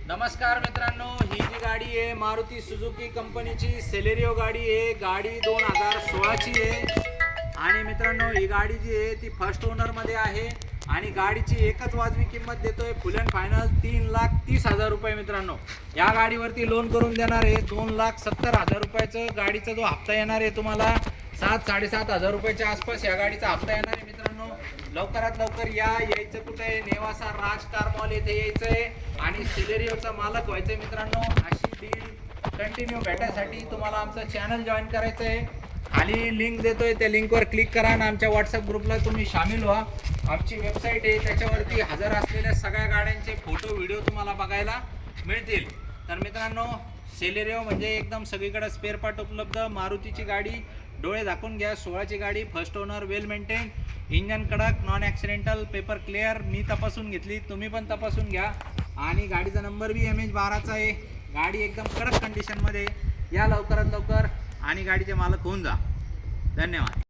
नमस्कार मित्रांनो, ही जी गाडी आहे मारुती सुझुकी कंपनीची सेलेरियो गाडी आहे। गाडी 2016 ची आहे आणि मित्रांनो ही गाडी जी आहे ती फर्स्ट ओनर मध्ये आहे आणि गाडीची एकच वाजवी किंमत देतोय फुल अँड फायनल 3,30,000 रुपये। मित्रांनो या गाडीवरती लोन करून देणार आहे 2,70,000 रुपयाचं। गाडीचा जो हप्ता येणार आहे तुम्हाला 7-7,500 रुपयाच्या आसपास या गाडीचा हप्ता येणार आहे। मित्रांनो लवकरात लवकर यायचं कुठे आहे, नेवासा राज स्टार मॉल येथे यायचं आहे आणि सेलेरियोचा मालक व्हायचं आहे। मित्रांनो अशी डील कंटिन्यू भेटायसाठी तुम्हाला आमचं चॅनल जॉईन करायचं आहे। खाली लिंक देतोय, त्या लिंकवर क्लिक करा आणि आमच्या व्हॉट्सअप ग्रुपला तुम्ही सामील व्हा। आमची वेबसाईट आहे, त्याच्यावरती हजर असलेल्या सगळ्या गाड्यांचे फोटो व्हिडिओ तुम्हाला बघायला मिळतील। तर मित्रांनो सेलेरियो म्हणजे एकदम सगळीकडे स्पेअर पार्ट उपलब्ध। मारुतीची गाडी डोळे झाकून घ्या, 16ची गाडी, फर्स्ट ओनर, वेल मेंटेन, इंजन कडक, नॉन ॲक्सिडेंटल, पेपर क्लिअर। मी तपासून घेतली, तुम्ही पण तपासून घ्या आणि गाडीचा नंबर बी MH12चा आहे। गाडी एकदम कडक कंडिशनमध्ये या लवकरात लवकर आणि गाडीचे मालक होऊन जा। धन्यवाद।